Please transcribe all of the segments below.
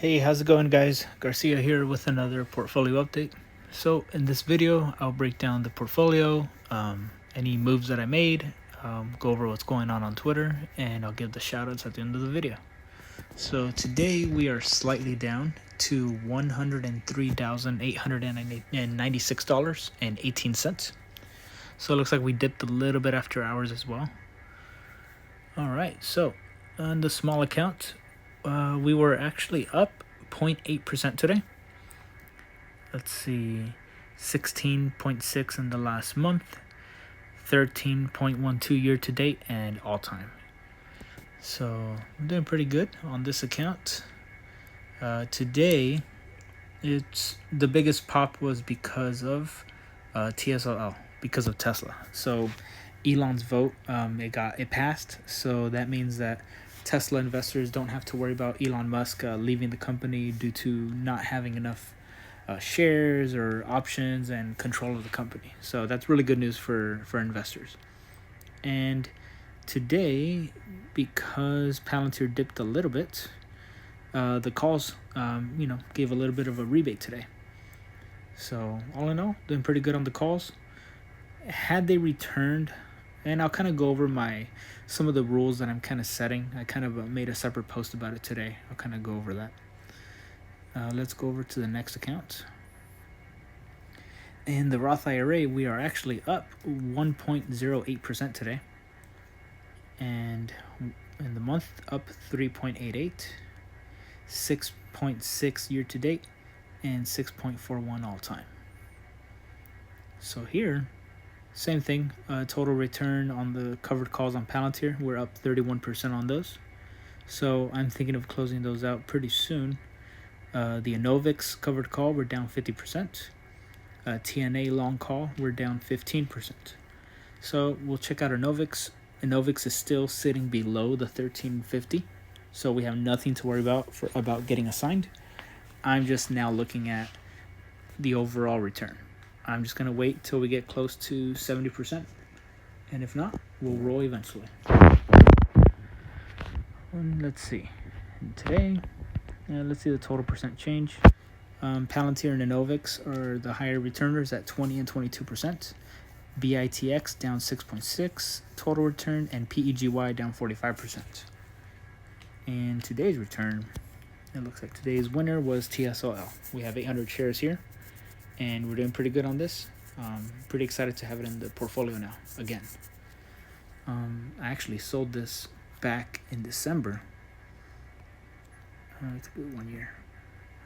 Hey, how's it going, guys? Garcia here with another portfolio update. So in this video, I'll break down the portfolio, any moves that I made, go over what's going on Twitter, and I'll give the shoutouts at the end of the video. So today we are slightly down to $103,896.18. So it looks like we dipped a little bit after hours as well. All right, so on the small account, we were actually up 0.8% today. Let's see, 16.6 in the last month, 13.12 year to date, and all time. So I'm doing pretty good on this account. Today, it's the biggest pop was because of TSLA, because of Tesla. So Elon's vote, it passed. So that means that Tesla investors don't have to worry about Elon Musk leaving the company due to not having enough shares or options and control of the company. So that's really good news for investors. And today, because Palantir dipped a little bit, the calls, gave a little bit of a rebate today. So all in all, doing pretty good on the calls. Had they returned, and I'll kind of go over some of the rules that I'm kind of setting. I kind of made a separate post about it today. I'll kind of go over that. Let's go over to the next account. In the Roth IRA, we are actually up 1.08% today. And in the month, up 3.88, 6.6 year to date, and 6.41 all time. So here, same thing, total return on the covered calls on Palantir, we're up 31% on those. So I'm thinking of closing those out pretty soon. The ENVX covered call, we're down 50%. TNA long call, we're down 15%. So we'll check out ENVX. ENVX is still sitting below the 1350, so we have nothing to worry about getting assigned. I'm just now looking at the overall return. I'm just gonna wait till we get close to 70%, and if not, we'll roll eventually. Let's see. And today, let's see the total percent change. Palantir and ENVX are the higher returners at 20 and 22%. BITX down 6.6 total return, and PEGY down 45%. And today's return, it looks like today's winner was TSLA. We have 800 shares here, and we're doing pretty good on this. Pretty excited to have it in the portfolio now again. I actually sold this back in December. It's a good 1 year.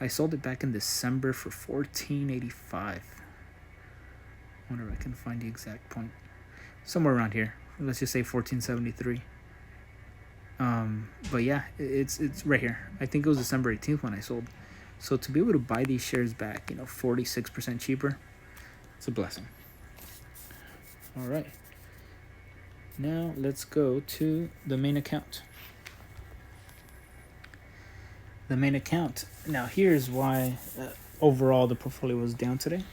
I sold it back in December for $14.85. I wonder if I can find the exact point. Somewhere around here. Let's just say $14.73. But yeah, it's right here. I think it was December 18th when I sold. So to be able to buy these shares back, 46% cheaper, it's a blessing. All right. Now let's go to the main account. The main account. Now here's why overall the portfolio was down today.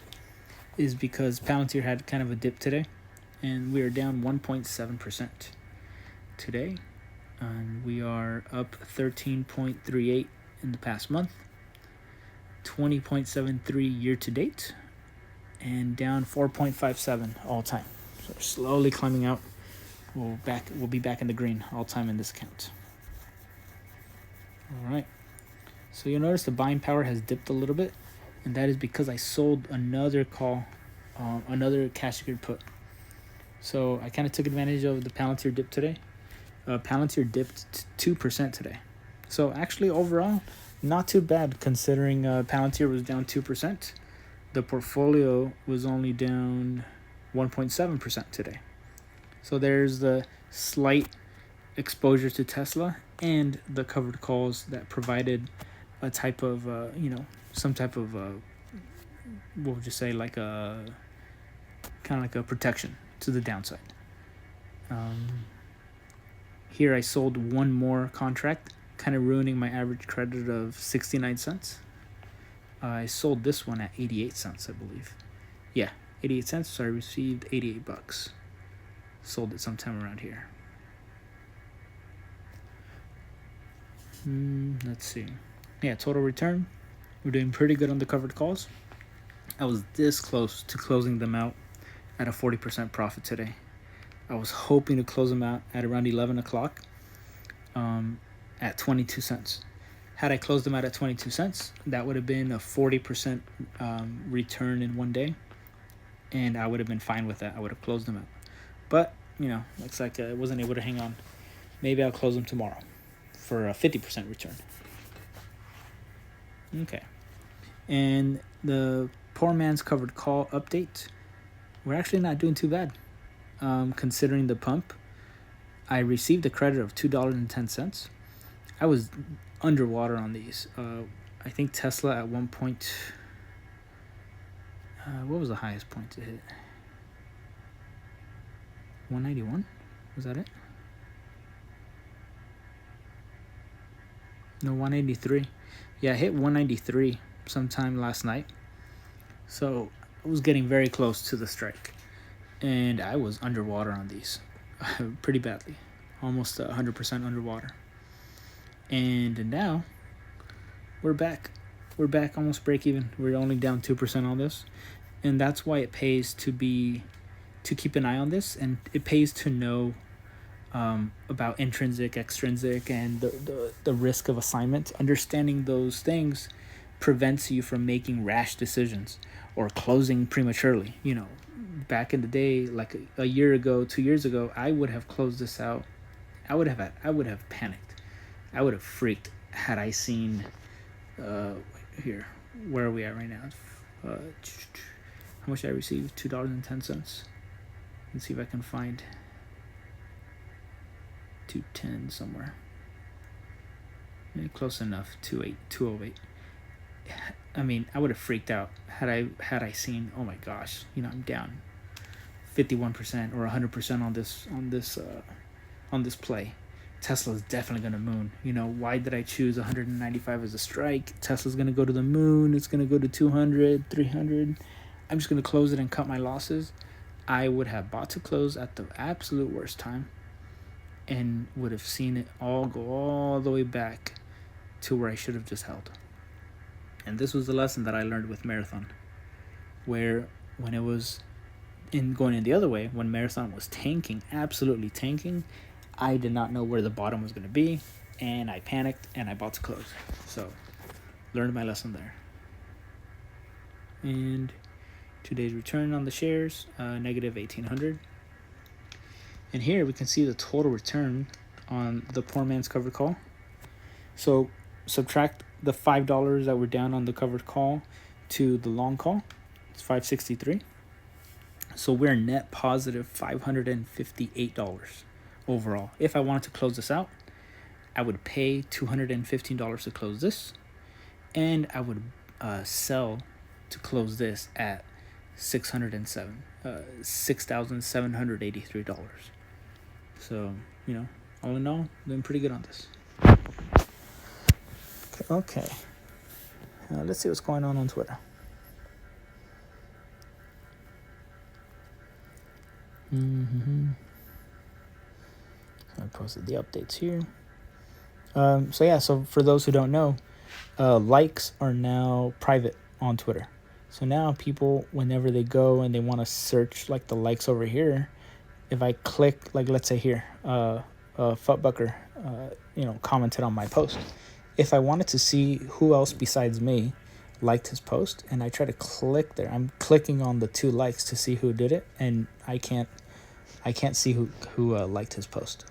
Is because Palantir had kind of a dip today, and we are down 1.7% today. And we are up 13.38 in the past month, 20.73 year to date, and down 4.57 all time. So we're slowly climbing out. We'll be back in the green all time in this account. All right. So you'll notice the buying power has dipped a little bit, and that is because I sold another call, another cash secured put. So I kind of took advantage of the Palantir dip today. Palantir dipped 2% today. So actually overall, not too bad considering Palantir was down 2%. The portfolio was only down 1.7% today. So there's the slight exposure to Tesla and the covered calls that provided a type of, some type of, we'll just say like a kind of like a protection to the downside. Here I sold one more contract, kind of ruining my average credit of 69 cents. I sold this one at 88 cents, I believe. Yeah, 88 cents, so I received $88. Sold it sometime around here. Let's see. yeah, total return, we're doing pretty good on the covered calls. I was this close to closing them out at a 40% profit today. I was hoping to close them out at around 11 o'clock at 22 cents. Had I closed them out at 22 cents, that would have been a 40% return in one day, and I would have been fine with that. I would have closed them out. But, looks like I wasn't able to hang on. Maybe I'll close them tomorrow for a 50% return. Okay. And the poor man's covered call update, we're actually not doing too bad. Considering the pump, I received a credit of $2.10. I was underwater on these. I think Tesla at one point, what was the highest point to hit? 191? Was that it? No, 183. Yeah, I hit 193 sometime last night. So I was getting very close to the strike. And I was underwater on these pretty badly. Almost 100% underwater. And now we're back. We're back almost break even. We're only down 2% on this. And that's why it pays to keep an eye on this, and it pays to know about intrinsic, extrinsic, and the risk of assignment. Understanding those things prevents you from making rash decisions or closing prematurely. Back in the day, like a year ago, 2 years ago, I would have closed this out. I would have panicked. I would have freaked had I seen here. Where are we at right now? How much did I receive? $2.10. Let's see if I can find 210 somewhere. Close enough. 208. I mean, I would have freaked out had I seen, oh my gosh, I'm down 51% or 100% on this play. Tesla's definitely going to moon. Why did I choose 195 as a strike? Tesla's going to go to the moon. It's going to go to 200, 300. I'm just going to close it and cut my losses. I would have bought to close at the absolute worst time and would have seen it all go all the way back to where I should have just held. And this was the lesson that I learned with Marathon, where when it was going in the other way, when Marathon was tanking, absolutely tanking, I did not know where the bottom was going to be, and I panicked and I bought to close. So, learned my lesson there. And today's return on the shares, negative 1,800. And here we can see the total return on the poor man's covered call. So subtract the $5 that were down on the covered call to the long call. It's $563. So we're net positive $558 overall. If I wanted to close this out, I would pay $215 to close this, and I would sell to close this at $6,783. So, all in all, doing pretty good on this. Okay. Let's see what's going on Twitter. I posted the updates here. So for those who don't know, likes are now private on Twitter. So now people, whenever they go and they want to search like the likes over here, if I click, like let's say here, Futbucker, commented on my post. If I wanted to see who else besides me liked his post, and I try to click there, I'm clicking on the 2 likes to see who did it, and I can't see who liked his post.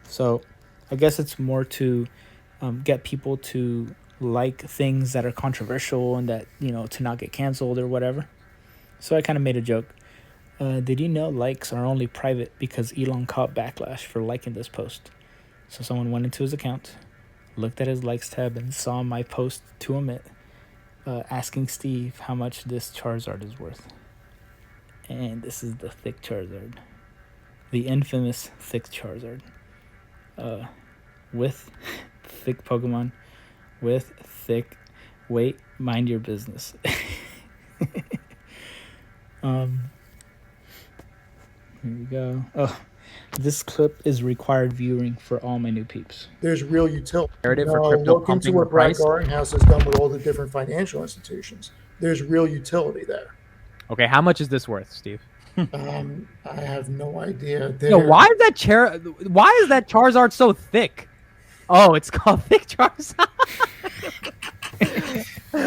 So I guess it's more to get people to like things that are controversial and that, to not get canceled or whatever. So I kind of made a joke. Did you know likes are only private because Elon caught backlash for liking this post? So someone went into his account, looked at his likes tab, and saw my post to omit, asking Steve how much this Charizard is worth. And this is the thick Charizard. The infamous thick Charizard. With thick Pokemon, with thick, wait, mind your business. Here we go. Oh, This clip is required viewing for all my new peeps. There's real utility. Narrative for crypto Look pumping into the what Brad price. Garlinghouse has done with all the different financial institutions. There's real utility there. Okay, how much is this worth, Steve? I have no idea. Yo, why is that Charizard so thick? Oh, it's called thick Charizard.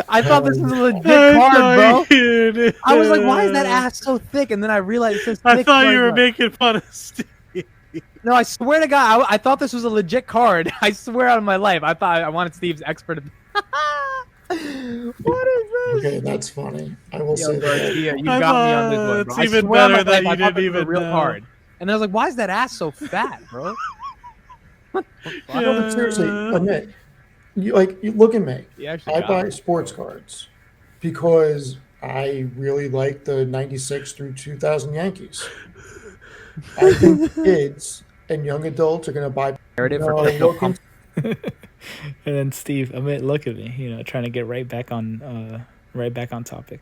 I thought this was a legit card, bro. I was like, why is that ass so thick? And then I realized it says thick. I thought you were making fun of Steve. No, I swear to God, I thought this was a legit card. I swear on my life. I thought I wanted Steve's expert. What is this? Okay, that's funny. I will say that. Yeah, you got me on this one, bro. It's even better that you didn't even real know. card. And I was like, why is that ass so fat, bro? No, but seriously, Amit, you look at me. I buy sports cards because I really like the 96 through 2000 Yankees. I think kids and young adults are going to buy narrative for crypto pump. And then Steve, Amit, look at me, trying to get right back on topic.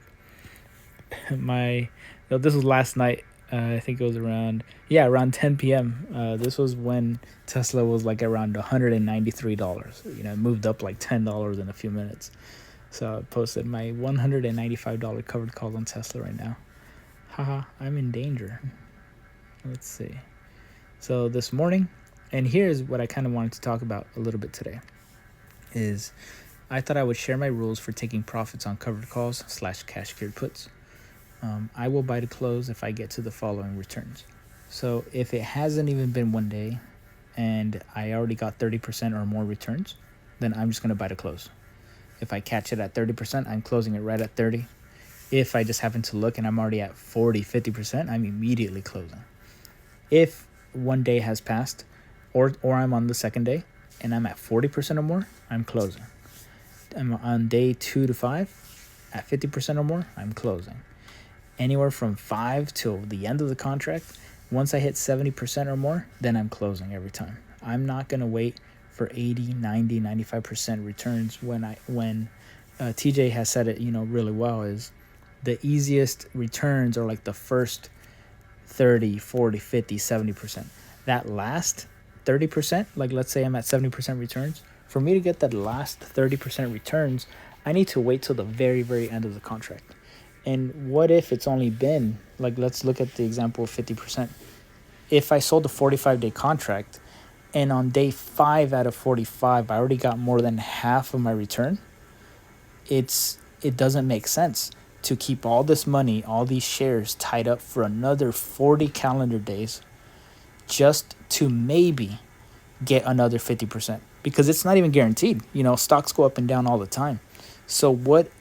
This was last night. I think it was around 10 p.m. This was when Tesla was like around $193. It moved up like $10 in a few minutes. So I posted my $195 covered calls on Tesla right now. Haha, I'm in danger. Let's see. So this morning, and here's what I kind of wanted to talk about a little bit today, is I thought I would share my rules for taking profits on covered calls / cash secured puts. I will buy to close if I get to the following returns. So if it hasn't even been 1 day and I already got 30% or more returns, then I'm just going to buy to close. If I catch it at 30%, I'm closing it right at 30. If I just happen to look and I'm already at 40, 50%, I'm immediately closing. If 1 day has passed or I'm on the second day and I'm at 40% or more, I'm closing. I'm on day 2 to 5 at 50% or more, I'm closing. Anywhere from 5 till the end of the contract, once I hit 70% or more, then I'm closing every time. I'm not going to wait for 80, 90, 95% returns when TJ has said it, really well, is the easiest returns are like the first 30, 40, 50, 70%. That last 30%, like let's say I'm at 70% returns, for me to get that last 30% returns, I need to wait till the very, very end of the contract. And what if it's only been, like, let's look at the example of 50%. If I sold a 45-day contract and on day 5 out of 45, I already got more than half of my return, it doesn't make sense to keep all this money, all these shares tied up for another 40 calendar days just to maybe get another 50%, because it's not even guaranteed. Stocks go up and down all the time. So what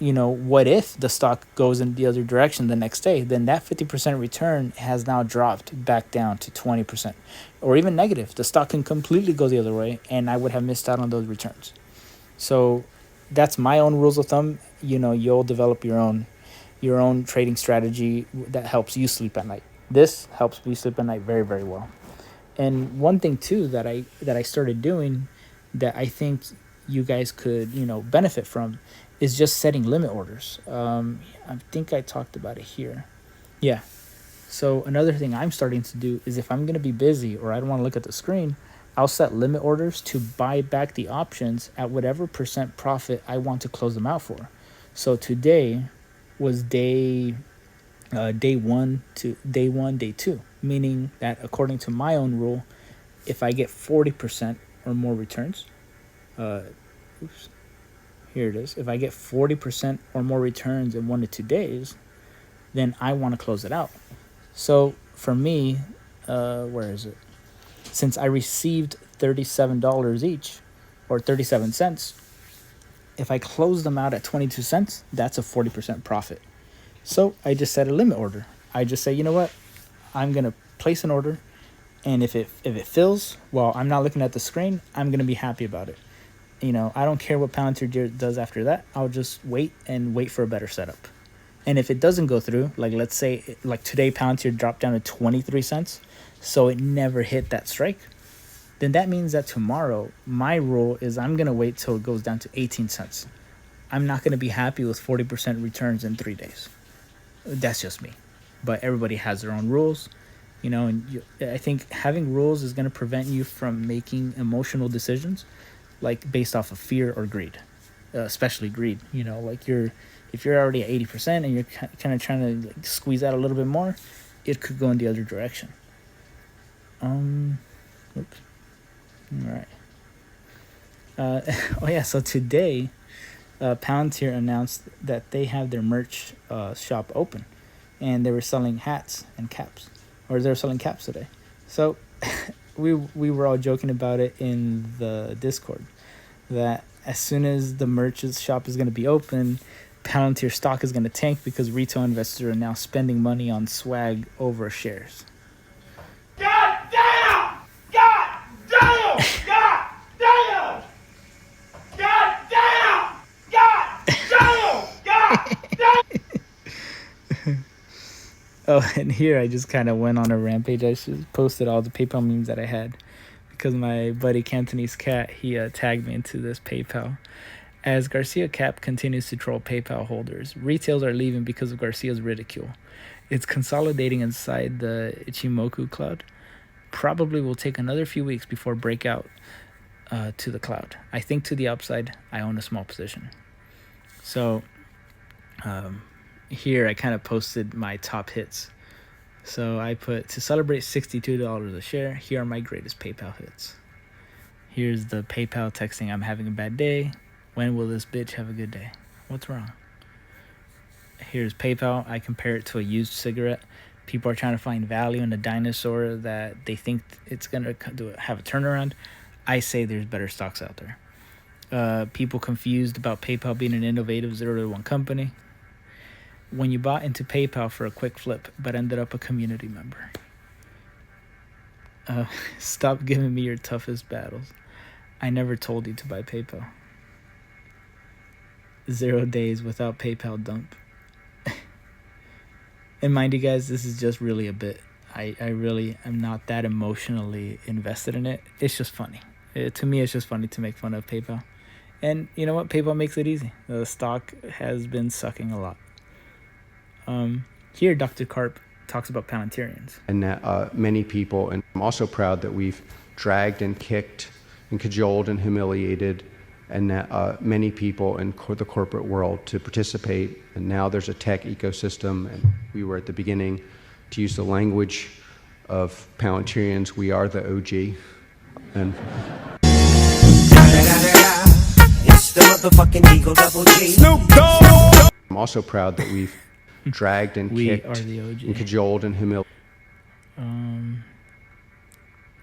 if the stock goes in the other direction the next day? Then that 50% return has now dropped back down to 20% or even negative. The stock can completely go the other way and I would have missed out on those returns. So that's my own rules of thumb. You'll develop your own trading strategy that helps you sleep at night. This helps me sleep at night very, very well. And one thing too that I started doing that I think you guys could benefit from is just setting limit orders. I think I talked about it here. Yeah. So another thing I'm starting to do is if I'm going to be busy or I don't want to look at the screen, I'll set limit orders to buy back the options at whatever % profit I want to close them out for. So today was day 1, day 2, meaning that according to my own rule, if I get 40% or more returns, here it is. If I get 40% or more returns in 1 to 2 days, then I want to close it out. So for me, where is it? Since I received $37 each, or 37 cents, if I close them out at 22 cents, that's a 40% profit. So I just set a limit order. I just say, you know what? I'm going to place an order, and if it fills while I'm not looking at the screen, I'm going to be happy about it. I don't care what Palantir does after that. I'll just wait for a better setup. And if it doesn't go through, like let's say like today Palantir dropped down to 23 cents, so it never hit that strike, then that means that tomorrow my rule is I'm going to wait till it goes down to 18 cents. I'm not going to be happy with 40% returns in 3 days. That's just me. But everybody has their own rules. you know, and I think having rules is going to prevent you from making emotional decisions, like based off of fear or greed, especially greed. You know, like if you're already at 80% and you're kind of trying to like squeeze out a little bit more, it could go in the other direction. Oops. All right. Oh yeah. So today, Palantir announced that they have their merch shop open, and they were selling hats and caps, or they were selling caps today. So we were all joking about it in the Discord that as soon as the merch shop is going to be open, Palantir stock is going to tank because retail investors are now spending money on swag over shares. God damn! God damn! God damn! God damn! God damn! God damn! Oh, and here I just kind of went on a rampage. I just posted all the PayPal memes that I had because my buddy Cantonese Cat, he tagged me into this PayPal. As Garcia Cap continues to troll PayPal holders, retails are leaving because of Garcia's ridicule. It's consolidating inside the Ichimoku cloud. Probably will take another few weeks before breakout to the cloud. I think to the upside, I own a small position. So here I kind of posted my top hits. So I put, to celebrate $62 a share, here are my greatest PayPal hits. Here's the PayPal texting, I'm having a bad day. When will this bitch have a good day? What's wrong? Here's PayPal. I compare it to a used cigarette. People are trying to find value in a dinosaur that they think it's going to have a turnaround. I say there's better stocks out there. People confused about PayPal being an innovative 0-to-1 company. When you bought into PayPal for a quick flip, but ended up a community member. Stop giving me your toughest battles. I never told you to buy PayPal. 0 days without PayPal dump. And mind you guys, this is just really a bit. I really am not that emotionally invested in it. It's just funny. To me, it's just funny to make fun of PayPal. And you know what? PayPal makes it easy. The stock has been sucking a lot. Here, Dr. Karp talks about Palantirians. And that many people, and I'm also proud that we've dragged and kicked and cajoled and humiliated and that many people in the corporate world to participate. And now there's a tech ecosystem, and we were at the beginning, to use the language of Palantirians, we are the OG. And it's the motherfucking Eagle Double G. Snoop Dogg! I'm also proud that we've dragged and kicked and cajoled and humiliated.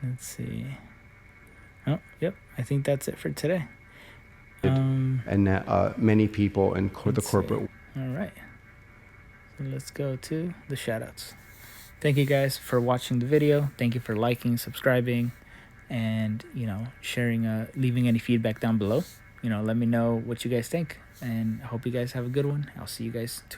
Let's see. Oh, yep. I think that's it for today. And that many people in the corporate. All right. So let's go to the shoutouts. Thank you guys for watching the video. Thank you for liking, subscribing, and sharing, leaving any feedback down below. Let me know what you guys think, and I hope you guys have a good one. I'll see you guys tomorrow.